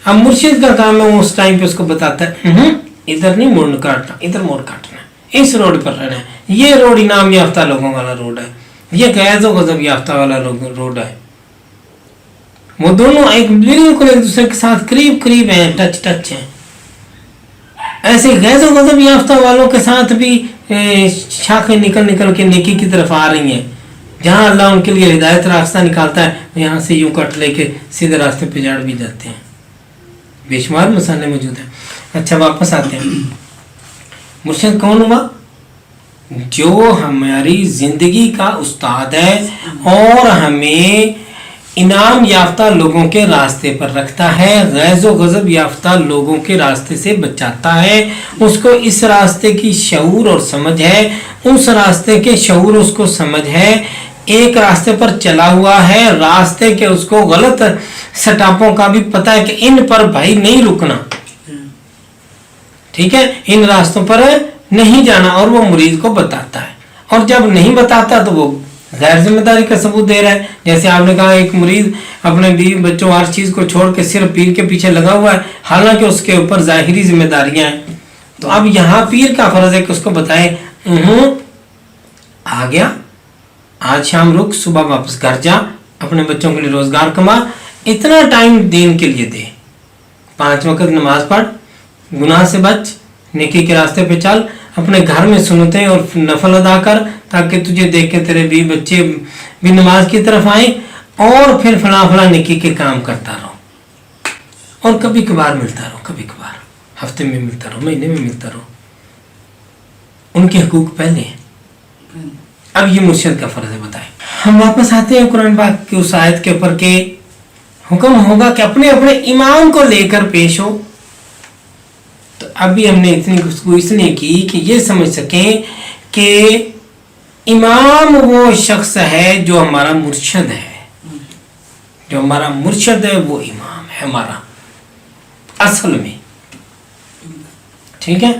अब मुर्शिद का काम है, वो उस टाइम पे उसको बताता है इधर नहीं मोड़ काटना, इधर मोड़ काटना है, इस रोड पर रहना है, ये रोड इनाम याफ्ता लोगों वाला रोड है, ये गैज़ो गजब याफ्ता वाला रोड है। वो दोनों एक बिल्कुल एक दूसरे के साथ करीब करीब हैं, टच हैं। ऐसे गैज़ो गजब याफ्ता वालों के साथ भी शाखें निकल के नेकी की तरफ आ रही हैं। जहाँ अल्लाह उनके लिए हिदायत रास्ता निकालता है, यहाँ से यूं कट लेके सीधे रास्ते पे जाड़ भी जाते हैं। बेशुमार मसाले मौजूद हैं। अच्छा वापस आते हैं। मुर्शिद कौन हुआ? जो हमारी जिंदगी का उस्ताद है और हमें इनाम याफ्ता लोगों के रास्ते पर रखता है, गैज़ो गजब याफ्ता लोगों के रास्ते से बचाता है। उसको इस रास्ते की शऊर और समझ है, उस रास्ते के शऊर उसको समझ है। एक रास्ते पर चला हुआ है, रास्ते के उसको गलत सटापों का भी पता है कि इन पर भाई नहीं रुकना, ठीक है, इन रास्तों पर नहीं जाना, और वो मुरीद को बताता है। और जब नहीं बताता तो वो गैर जिम्मेदारी का सबूत दे रहा है। जैसे आपने कहा एक मुरीद अपने बीवी बच्चों हर चीज को छोड़ के सिर्फ पीर के पीछे लगा हुआ है, हालांकि उसके ऊपर जाहिरी जिम्मेदारियां हैं। तो अब यहाँ पीर का फर्ज है कि उसको बताए आ गया, आज शाम रुक, सुबह वापस घर जा, अपने बच्चों के लिए रोजगार कमा, इतना टाइम दीन के लिए दे, 5 वक्त नमाज पढ़, गुनाह से बच, नेकी के रास्ते पे चल, अपने घर में सुन्नतें और नफल अदा कर, ताकि तुझे देख के तेरे भी बच्चे भी नमाज की तरफ आए, और फिर फला नेकी के काम करता रहो। और कभी कभार मिलता रहो, कभी कभार हफ्ते में मिलता रहो, महीने में मिलता रहो। उनके हकूक पहले हैं। अब ये मुर्शिद का फर्ज है, बताए। हम वापस आते हैं कुरान पाक की उस आयत के ऊपर के हुक्म होगा कि अपने अपने इमाम को लेकर पेश हो। तो अभी हमने इतनी गुफ्तगू इसलिए की कि ये समझ सकें कि इमाम वो शख्स है जो हमारा मुर्शद है, जो हमारा मुर्शद है वो इमाम है हमारा असल में, ठीक है।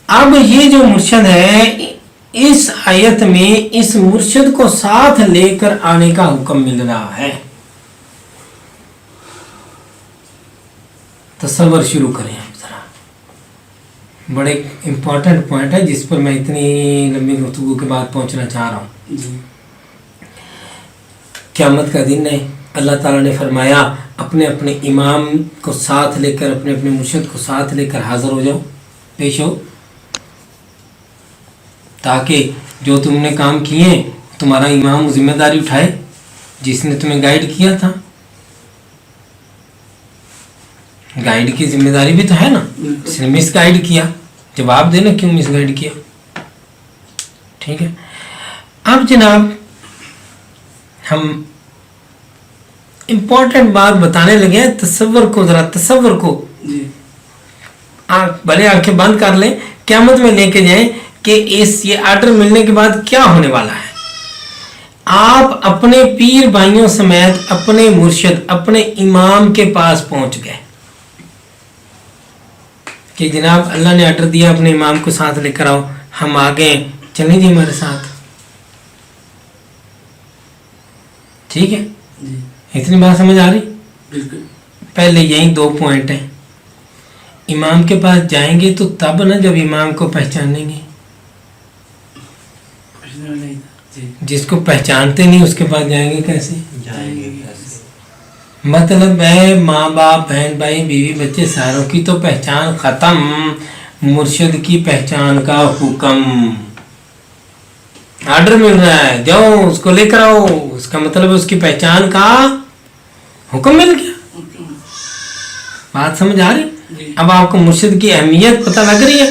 अब ये जो मुर्शद है, इस आयत में इस मुर्शद को साथ लेकर आने का हुक्म मिल रहा है। तसव्वुर शुरू करें हम जरा, बड़े इंपॉर्टेंट पॉइंट है जिस पर मैं इतनी लंबी गुफ्तगू के बाद पहुंचना चाह रहा हूँ। क़यामत का दिन है, अल्लाह ताला ने फरमाया अपने अपने इमाम को साथ लेकर, अपने अपने मुर्शिद को साथ लेकर हाजिर हो जाओ, पेश हो, ताकि जो तुमने काम किए तुम्हारा इमाम जिम्मेदारी उठाए, जिसने तुम्हें गाइड किया था। गाइड की जिम्मेदारी भी तो है ना, इसने मिस गाइड किया, जवाब देना क्यों मिस गाइड किया, ठीक है। अब जनाब हम इम्पोर्टेंट बात बताने लगे हैं, तसव्वुर को, जरा तसव्वुर को भले आंखें बंद कर लें, क़यामत में लेके जाएं कि इस ये आर्डर मिलने के बाद क्या होने वाला है। आप अपने पीर भाइयों समेत अपने मुर्शिद, अपने इमाम के पास पहुंच गए कि जनाब अल्लाह ने आर्डर दिया अपने इमाम को साथ लेकर आओ, हम आ गए, चलें जी हमारे साथ, ठीक है। इतनी बात समझ आ रही? बिल्कुल। पहले यही 2 पॉइंट हैं। इमाम के पास जाएंगे तो तब ना जब इमाम को पहचानेंगे, जिसको पहचानते नहीं उसके पास जाएंगे कैसे? मतलब है माँ बाप, बहन भाई, बीवी बच्चे सारों की तो पहचान खत्म, मुर्शिद की पहचान का हुक्म, आर्डर मिल रहा है जाओ उसको लेकर आओ, उसका मतलब उसकी पहचान का हुक्म मिल गया। बात समझ आ रही? अब आपको मुर्शिद की अहमियत पता लग रही है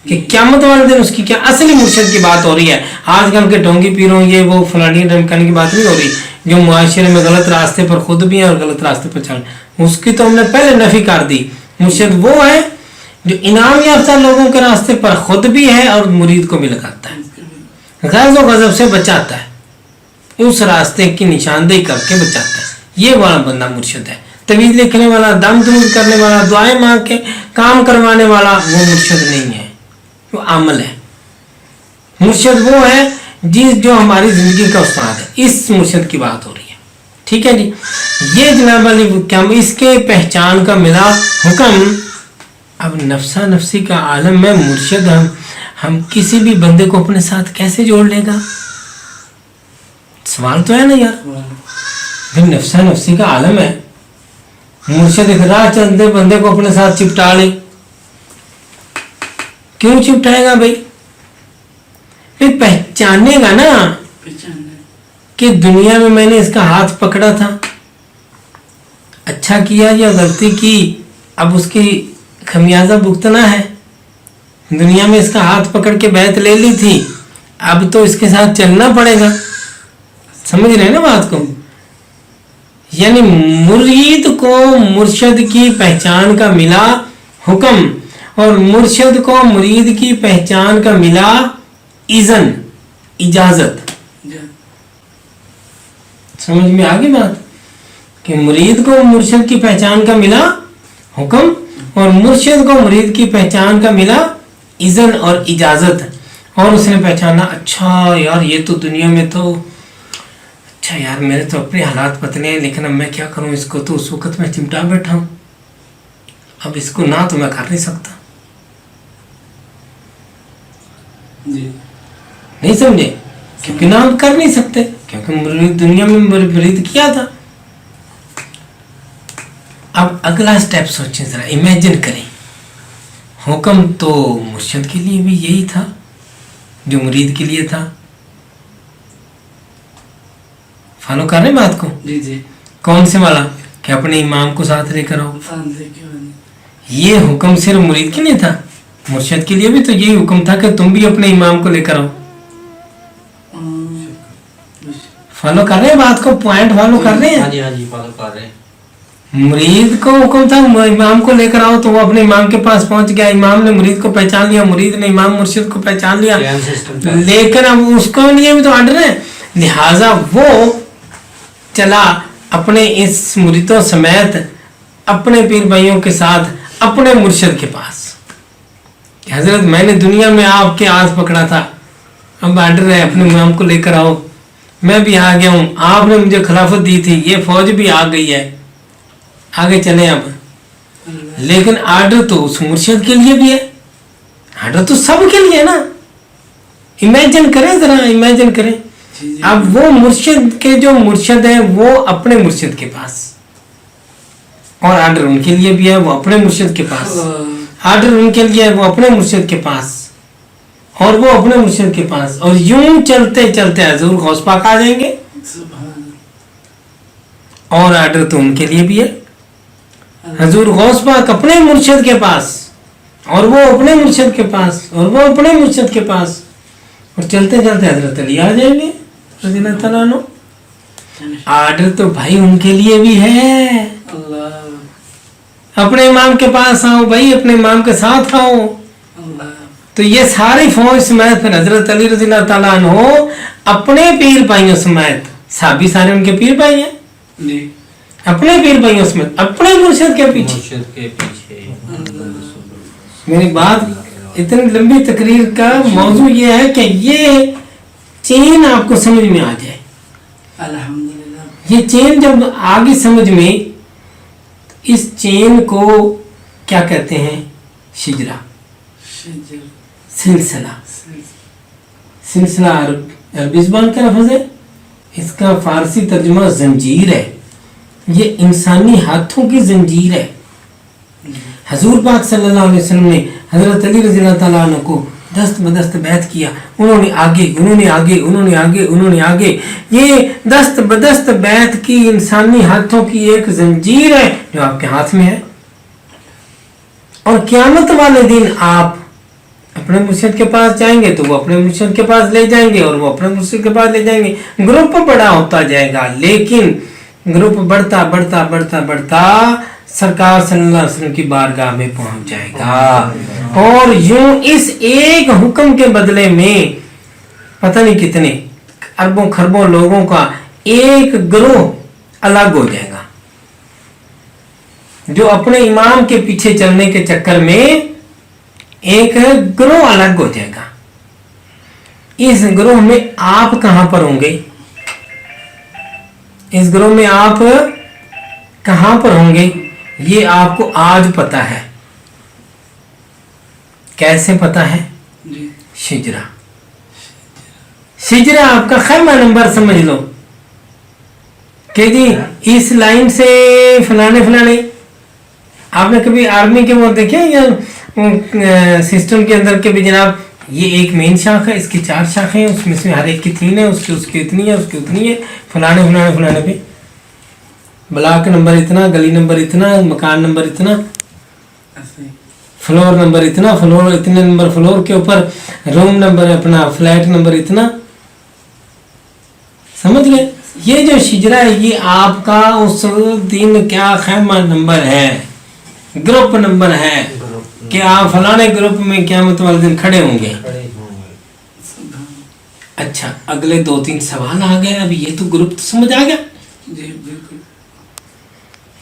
कि क़यामत वाले दिन उसकी क्या असली मुर्शिद की बात हो रही है। आजकल के ढोंगी पीरों ये वो फलानी ढमकानी की बात नहीं हो रही, जो मुआशरे में गलत रास्ते पर खुद भी है और गलत रास्ते पर चल, उसकी तो हमने पहले नफी कर दी। मुर्शिद वो है जो इनाम याफ्ता लोगों के रास्ते पर खुद भी है और मुरीद को भी लगाता है, गैज़ व गज़ब से बचाता है, उस रास्ते की निशानदेही करके बचाता है। ये वाला बंदा मुर्शिद है। तवीज़ लिखने वाला, दम दुरूद करने वाला, दुआएं मांग के काम करवाने वाला वो मुर्शिद नहीं है, वो अमल है। मुर्शिद वो है जो हमारी जिंदगी का उस्ताद है। इस मुर्शिद की बात हो रही है, ठीक है जी। ये जनाब अली क्या इसके पहचान का मिला हुक्म। अब नफ्सा नफ्सी का आलम में मुर्शिद हम किसी भी बंदे को अपने साथ कैसे जोड़ लेगा? सवाल तो है ना यार। भाई नफ्सा नफ्सी का आलम है, मुर्शिद एक राह चलते बंदे को अपने साथ चिपटा ले, क्यों चिपटाएगा भाई? फिर पहचानेगा ना कि दुनिया में मैंने इसका हाथ पकड़ा था, अच्छा किया या गलती की, अब उसकी खमियाजा भुगतना है। दुनिया में इसका हाथ पकड़ के बैत ले ली थी, अब तो इसके साथ चलना पड़ेगा। समझ रहे हैं ना बात को? यानी मुरीद को मुर्शिद की पहचान का मिला हुक्म और मुर्शिद को मुरीद की पहचान का मिला इज़न, इजाजत। समझ में आ गई बात कि मुरीद को मुर्शिद की पहचान का मिला हुक्म और मुर्शिद को मुरीद की पहचान का मिला इज़न और इजाजत। और उसने पहचाना, अच्छा यार ये तो दुनिया में तो, अच्छा यार मेरे तो अपने हालात पतले हैं, लेकिन अब मैं क्या करूं, इसको तो उस वक्त मैं चिमटा बैठा हूं, अब इसको ना तो मैं कर नहीं सकता जी। नहीं समझे? क्योंकि ना हम कर नहीं सकते, क्योंकि मुरीद दुनिया में मुरीद किया था। अब अगला स्टेप सोचें जरा, इमेजिन करें, हुक्म तो मुर्शिद के लिए भी यही था जो मुरीद के लिए था। फॉलो कर रहे हैं बात को? जी जी। कौन से वाला कि अपने इमाम को साथ लेकर आओ? ये हुक्म सिर्फ मुरीद के लिए था, मुर्शिद के लिए भी तो यही हुक्म था कि तुम भी अपने इमाम को लेकर आओ। फॉलो कर रहे हैं बात को? पॉइंट फॉलो कर रहे हैं? हाँ जी फॉलो कर रहे हैं। मुरीद को हुक्म था इमाम को लेकर आओ, तो वो अपने इमाम के पास पहुंच गया, इमाम ने मुरीद को पहचान लिया, मुरीद ने इमाम मुर्शिद को पहचान लिया, लेकिन अब उसको लिए भी तो ऑर्डर है, लिहाजा वो चला अपने इस मुरीदों समेत अपने पीर भाइयों के साथ अपने मुर्शिद के पास। हजरत मैंने दुनिया में आपके हाथ पकड़ा था, अब ऑर्डर है अपने इमाम को लेकर आओ, मैं भी आ गया हूँ, आपने मुझे खिलाफत दी थी, ये फौज भी आ गई है, आगे चले अब। लेकिन आर्डर तो उस मुर्शिद के लिए भी है, आर्डर तो सब के लिए है ना। इमेजिन करें जरा, इमेजिन करें, अब वो मुर्शिद के जो मुर्शिद है वो अपने मुर्शिद के पास, और आर्डर उनके लिए भी है, वो अपने मुर्शिद के पास, आर्डर उनके लिए है, वो अपने मुर्शिद के पास, और वो अपने मुर्शिद के पास, और यूं चलते चलते हजूर गौस पाक आ जाएंगे, और आर्डर तो उनके लिए भी है, हजूर गौस पाक अपने मुर्शिद के पास, और वो अपने मुर्शिद के पास, और वो अपने मुर्शिद के पास, और चलते चलते हजरत अली आ जाएंगे रज़ियल्लाहु ताला अन्हु। आर्डर तो भाई उनके लिए भी है, अपने इमाम के पास आओ भाई, अपने इमाम के साथ आओ। तो ये सारी फौज समेत फिर हजरत अली रज़ियल्लाहु ताला अन्हु अपने पीर भाइयों समेत, साबी सारे उनके पीर भाई हैं जी, अपने पीर भाइयों समेत अपने मुर्शिद के पीछे। मेरी बात इतनी लंबी तकरीर का मौजू ये है कि ये चेन आपको समझ में आ जाए। अल्हम्दुलिल्लाह। ये चेन जब आगे समझ में, इस चेन को क्या कहते हैं? शिजरा, सिलसिला। सिलसिला अरबी ज़बान का लफ्ज़ है, इसका फारसी तर्जुमा जंजीर है। ये इंसानी हाथों की जंजीर है। हजूर पाक सल्लल्लाहु अलैहि वसल्लम ने हजरत अली रज़ियल्लाहु ताला अन्हु को दस्त बदस्त बैत किया, उन्होंने आगे, उन्होंने आगे, उन्होंने आगे, उन्होंने आगे। ये दस्त बदस्त बैत की इंसानी हाथों की एक जंजीर है जो आपके हाथ में है, और क़यामत वाले दिन आप अपने मुर्शिद के पास जाएंगे तो वो अपने मुर्शिद के पास ले जाएंगे, और वो अपने मुर्शिद के पास ले जाएंगे। ग्रुप बड़ा होता जाएगा, लेकिन ग्रुप बढ़ता बढ़ता बढ़ता बढ़ता सरकार सल्लल्लाहु अलैहि वसल्लम की बारगाह में पहुंच जाएगा। और यूं इस एक हुक्म के बदले में पता नहीं कितने अरबों खरबों लोगों का एक ग्रोह अलग हो जाएगा, जो अपने इमाम के पीछे चलने के चक्कर में एक ग्रोह अलग हो जाएगा। इस ग्रोह में आप कहां पर होंगे? इस ग्रोह में आप कहां पर होंगे ये आपको आज पता है। कैसे पता है? शिजरा। शिजरा आपका खैमा नंबर समझ लो कि जी इस लाइन से फलाने फलाने। आपने कभी आर्मी के वो देखे या सिस्टम के अंदर के भी जनाब, ये एक मेन शाख है, इसकी 4 शाखें हैं, उसमें से हर एक की 3 है, उसकी इतनी है, उसकी उतनी है, फलाने फलाने फलाने पे ब्लॉक नंबर इतना, गली नंबर इतना, मकान नंबर इतना, फ्लोर नंबर इतना, फ्लोर इतने नंबर फ्लोर के ऊपर रूम नंबर अपना फ्लैट नंबर इतना। समझ गए? ये जो शिजरा है ये आपका उस दिन क्या खैमा नंबर है, ग्रुप नंबर है कि आप फलाने ग्रुप में क़यामत वाले दिन खड़े होंगे। अच्छा, अगले 2-3 सवाल आ गए। अभी ये तो ग्रुप तो समझ आ गया जी, बिल्कुल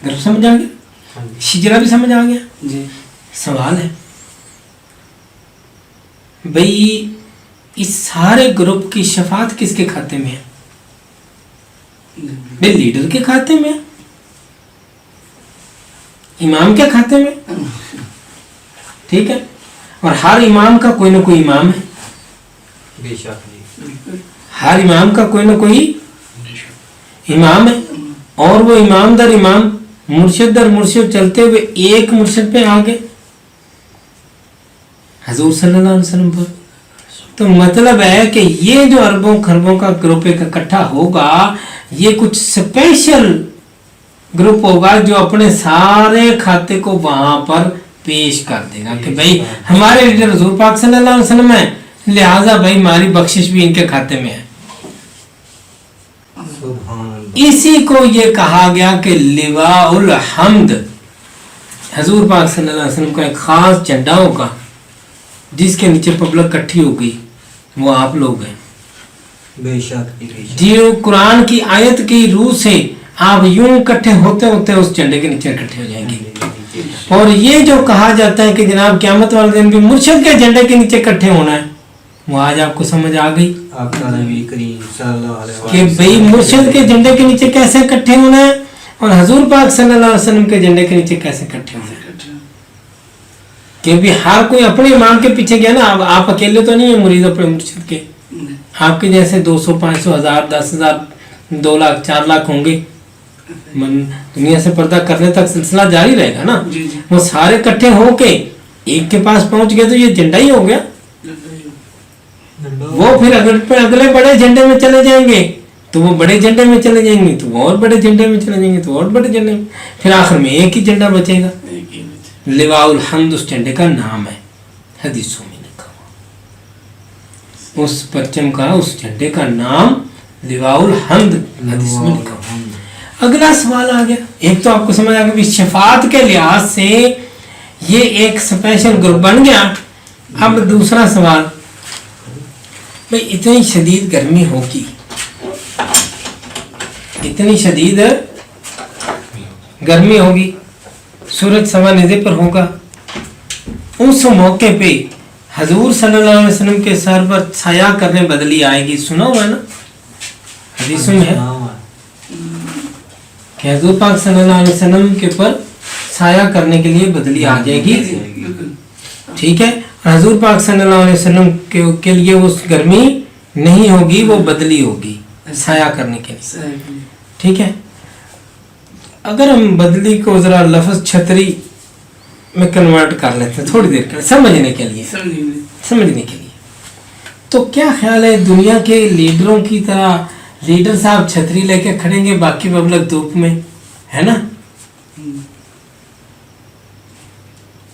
ग्रुप समझ आ गया, शिजरा भी समझ आ गया जी। सवाल है भाई, इस सारे ग्रुप की शफात किसके खाते में है? भाई लीडर के खाते में, इमाम के खाते में, ठीक है। और हर इमाम का कोई ना कोई इमाम है, हर इमाम का कोई ना कोई इमाम है, और वो इमाम दर इमाम, मुर्शिद दर मुर्शिद चलते हुए एक मुर्शिद पे आ गए, हजूर सल्लल्लाहु अलैहि वसल्लम पर। तो मतलब है कि ये जो अरबों खरबों का ग्रुप इकट्ठा होगा, ये कुछ स्पेशल ग्रुप होगा जो अपने सारे खाते को वहां पर पेश कर देगा कि भाई हमारे लीडर हुजूर पाक सल्लल्लाहु अलैहि वसल्लम है, लिहाजा भाई हमारी बख्शिश भी इनके खाते में है। इसी को ये कहा गया कि लिवाउल हम्द, हजूर पाक सल्लल्लाहु अलैहि वसल्लम का एक खास झंडा होगा जिसके नीचे पब्लिक इकट्ठी हो गई, वो आप लोग हैं। बेशक जो कुरान की आयत की रूह से आप यूं इकट्ठे होते होते उस झंडे के नीचे इकट्ठे हो जाएंगे। और ये जो कहा जाता है कि जनाब क़यामत वाले दिन भी मुर्शिद के झंडे के नीचे इकट्ठे होना है, वो आज आपको समझ आ गई आपका नबी करीम सल्लल्लाहु अलैहि कि वसल्लम भाई मुर्शिद के झंडे के नीचे कैसे इकट्ठे होना है और हजूर पाक सल्लल्लाहु अलैहि वसल्लम के झंडे के नीचे कैसे इकट्ठे होना है। क्योंकि हर कोई अपने इमाम के पीछे गया ना, आप अकेले तो नहीं है मुरीद अपने मुर्शिद के, आपके जैसे 200 500 1000 10,000 2 लाख 4 लाख होंगे। दुनिया से पर्दा करने तक सिलसिला जारी रहेगा ना। जी जी। वो सारे इकट्ठे होके एक के पास पहुंच गए तो ये झंडा ही हो गया। वो फिर अगले बड़े झंडे में चले जाएंगे तो वो बड़े झंडे में चले जाएंगे तो वो और बड़े झंडे में चले जाएंगे तो और बड़े झंडे में, फिर आखिर में एक ही झंडा बचेगा। लिवाउल हम्द उस झंडे का नाम है, हदीसों में लिखा हुआ उस परचम का, उस झंडे का नाम लिवाउल हम्द हदीस में लिखा हुआ। अगला सवाल आ गया, एक तो आपको समझ आ गया शफात के लिहाज से ये एक स्पेशल ग्रुप बन गया। अब दूसरा सवाल, भाई इतनी शदीद गर्मी होगी, इतनी शदीद गर्मी होगी, सूरज सवा निज़े पर होगा, उस मौके पे हजूर सल्लल्लाहु अलैहि वसल्लम के सर पर छाया करने बदली आएगी। सुना हुआ ना, हदीसों में है कि हजूर पाक सल्लल्लाहु अलैहि वसल्लम के ऊपर छाया करने के लिए बदली आ जाएगी। ठीक है, हजूर पाक सल्लल्लाहु अलैहि वसल्लम के लिए उस गर्मी नहीं होगी, वो बदली होगी छाया करने के लिए। ठीक है, अगर हम बदली को जरा लफ्ज छतरी में कन्वर्ट कर लेते हैं थोड़ी देर के लिए समझने के लिए, तो क्या ख्याल है दुनिया के लीडरों की तरह लीडर साहब छतरी लेके खड़ेंगे, बाकी पब्लिक धूप में, है ना?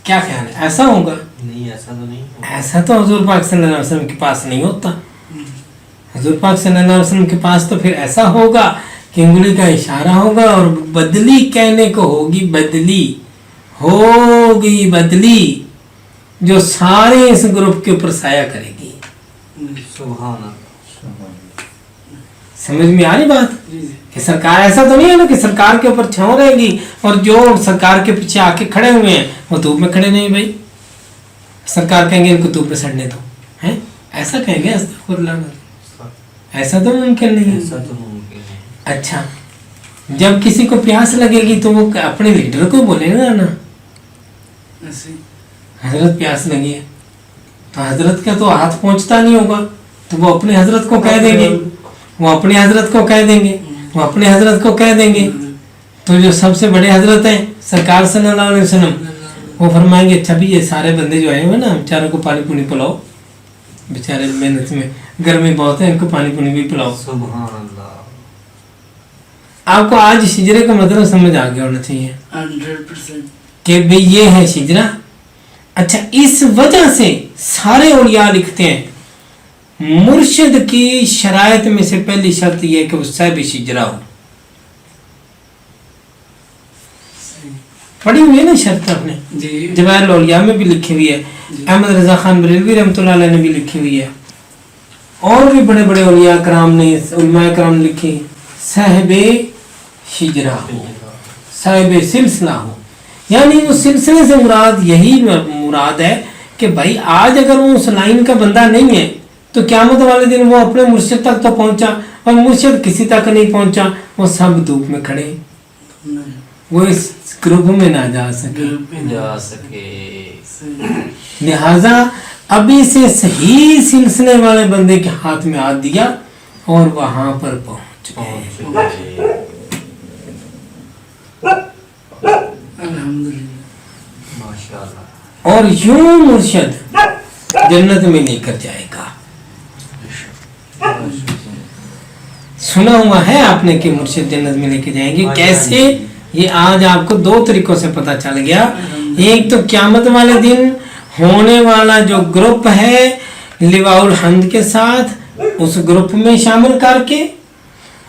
क्या ख्याल है, ऐसा होगा? नहीं, ऐसा तो नहीं होगा। ऐसा तो हजूर पाक सल्लल्लाहु अलैहि वसल्लम के पास नहीं होता। हजूर पाक सल्लल्लाहु अलैहि वसल्लम के पास तो फिर ऐसा होगा कि उंगली का इशारा होगा और बदली कहने को होगी, बदली होगी, बदली जो सारे इस ग्रुप के ऊपर साया करेगी। सुभान अल्लाह। समझ में आ रही बात कि सरकार, ऐसा तो नहीं है ना कि सरकार के ऊपर छांव रहेगी और जो सरकार के पीछे आके खड़े हुए हैं वो धूप में खड़े नहीं। भाई सरकार कहेंगे इनको धूप में सड़ने दो, हैं? ऐसा कहेंगे? ऐसा तो मुमकिन नहीं है। ऐसा तो मुमकिन है। अच्छा, जब किसी को प्यास लगेगी तो वो अपने लीडर को बोलेगा ना, हजरत प्यास लगी है, तो हजरत का तो हाथ पहुंचता नहीं होगा, तो वो अपने हजरत को कह देंगे, वो अपने हजरत को कह देंगे, वो अपने हजरत को कह देंगे। तो जो सबसे बड़े हजरत हैं सरकार सल्लल्लाहु अलैहि वसल्लम, वो फरमाएंगे अच्छा भी ये सारे बंदे जो आए हुए ना, बेचारों को पानी पुनी पिलाओ, बेचारे मेहनत में गर्मी बहुत है, इनको पानी पुनी भी पिलाओ। सुभान अल्लाह। आपको आज शिजरे का मतलब समझ आ गया होना चाहिए 100% कि भाई ये है शिजरा। अच्छा, इस वजह से सारे औलिया लिखते हैं मुर्शिद की शरायत में से पहली शर्त यह है कि उससे भी शिजरा हो। पढ़ी हुई है ना शर्त आपने, जी जवाहिर औलिया में भी लिखी हुई है, अहमद रजा खान बरेलवी रहमतुल्लाह अलैह ने भी लिखी हुई है, और भी बड़े बड़े औलिया कराम ने, उलमाए कराम ने लिखी, साहिबे शिजरा हो, साहिबे सिलसिला हो। यानी उस सिलसिले से मुराद यही मुराद है कि भाई आज अगर वो उस लाइन का बंदा नहीं है तो क़यामत वाले दिन वो अपने मुर्शिद तक तो पहुंचा और मुर्शिद किसी तक नहीं पहुंचा, वो सब धूप में खड़े, वो इस ग्रुप में ना जा सके। लिहाजा अभी से सही सिलसिले वाले बंदे के हाथ में हाथ दिया और वहां पर पहुंच गए। अल्हम्दुलिल्लाह माशाअल्लाह। और यूं मुर्शिद जन्नत में लेकर जाएगा। सुना हुआ है आपने कि मुर्शिद जन्नत में लेके जाएंगे, कैसे? ये आज आपको दो तरीकों से पता चल गया। एक तो क़यामत वाले दिन होने वाला जो ग्रुप है लिवाउल हम्द के साथ, उस ग्रुप में शामिल करके,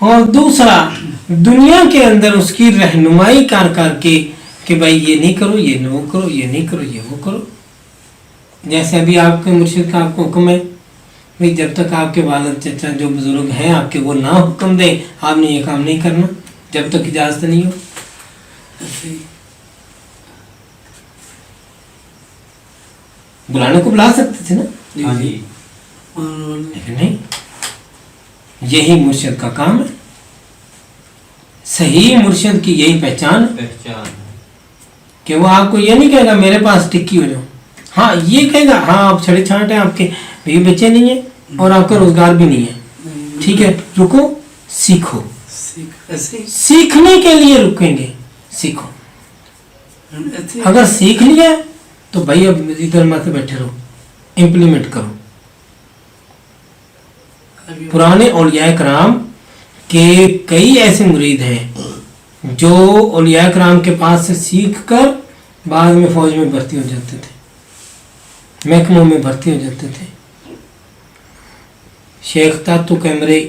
اور دوسرا دنیا کے اندر اس کی رہنمائی کر کے کہ بھائی یہ نہیں کرو، یہ وہ کرو، یہ نہیں کرو، یہ وہ کرو. جیسے ابھی آپ کے مرشد کا آپ کو حکم ہے بھائی جب تک آپ کے والد چچا جو بزرگ ہیں آپ کے وہ نہ حکم دیں آپ نے یہ کام نہیں کرنا جب تک اجازت نہیں ہو. ایسے ہی. بلانے کو بلا سکتے تھے نا، ہاں جی اور لیکن نہیں. یہی مرشد کا کام ہے. صحیح مرشد کی یہی پہچان ہے پہچان ہے. کہ وہ آپ کو یہ نہیں کہے گا میرے پاس ٹکی ہو جاؤ. ہاں یہ کہے گا ہاں آپ چھڑے چھانٹ ہیں، آپ کے بیوی بچے نہیں ہیں اور آپ کا روزگار بھی نہیں ہے، ٹھیک ہے رکو سیکھو. ایسے ہی. سیکھنے کے لیے رکیں گے، سیکھو. ایسے ہی. اگر سیکھ لیا تو بھائی اب ادھر مت بیٹھے رہو، امپلیمنٹ کرو. پرانے اولیاء کرام کے کئی ایسے مرید ہیں جو اولیاء کرام کے پاس سے سیکھ کر بعد میں فوج میں بھرتی ہو جاتے تھے، محکموں میں بھرتی ہو جاتے تھے. شیخ تاتو کیمرے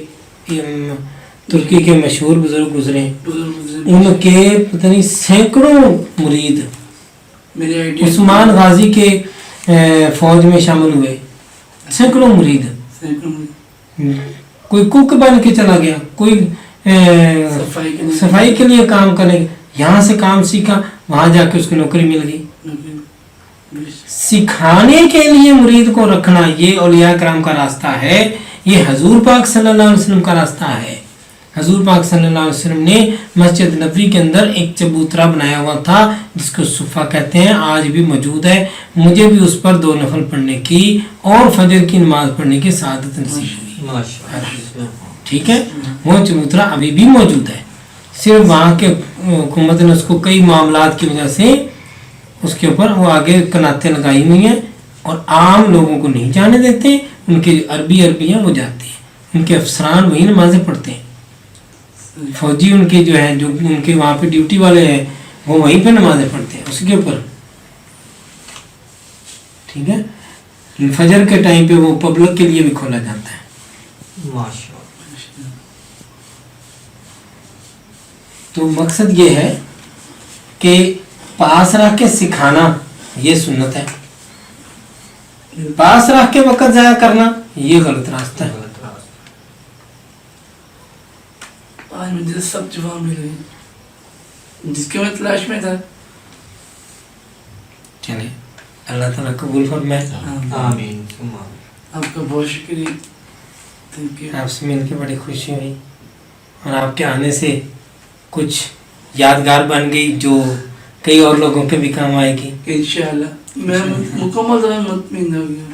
ترکی کے مشہور بزرگ گزرے، ان کے پتہ نہیں سینکڑوں مرید میرے آئیڈیا عثمان غازی کے فوج میں شامل ہوئے. سینکڑوں مرید، کوئی کوک بن کے چلا گیا، کوئی صفائی کے لیے کام کرنے، یہاں سے کام سیکھا وہاں جا کے اس کو نوکری مل گئی. سکھانے کے لیے مرید کو رکھنا یہ اولیاء کرام کا راستہ ہے، یہ حضور پاک صلی اللہ علیہ وسلم کا راستہ ہے. حضور پاک صلی اللہ علیہ وسلم نے مسجد نبوی کے اندر ایک چبوترا بنایا ہوا تھا جس کو صفہ کہتے ہیں، آج بھی موجود ہے. مجھے بھی اس پر 2 نفل پڑھنے کی اور فجر کی نماز پڑھنے کی سعادت نصیب ہوئی. ماشاءاللہ. ٹھیک ہے، وہ چبوترا ابھی بھی موجود ہے. صرف وہاں کے حکومت نے اس کو کئی معاملات کی وجہ سے اس کے اوپر وہ آگے کناتیں لگائی ہوئی ہیں اور عام لوگوں کو نہیں جانے دیتے. ان کے عربی ہیں وہ جاتے ہیں، ان کے افسران وہی نمازیں پڑھتے ہیں. فوجی ان کے جو ہیں جو ان کے وہاں پہ ڈیوٹی والے ہیں وہ وہیں پہ نمازیں پڑھتے ہیں اس کے اوپر. ٹھیک ہے، فجر کے ٹائم پہ وہ پبلک کے لیے بھی کھولا جاتا ہے. ماشاءاللہ. تو مقصد یہ ہے کہ پاس رکھ کے سکھانا یہ سنت ہے، پاس رکھ کے وقت ضائع کرنا یہ غلط راستہ ہے. غلط راستہ. آج مجھے سب جواب مل گئی جس کے میں تلاش میں تھا. چلے اللہ تعالیٰ قبول فرمائے. آمین ثم آمین. آپ کا بہت شکریہ. Thank you. آپ سے مل کے بڑی خوشی ہوئی اور آپ کے آنے سے کچھ یادگار بن گئی جو کئی اور لوگوں کے بھی کام آئے گی. انشاءاللہ میں مکمل طور پر مطمئن ہو گیا.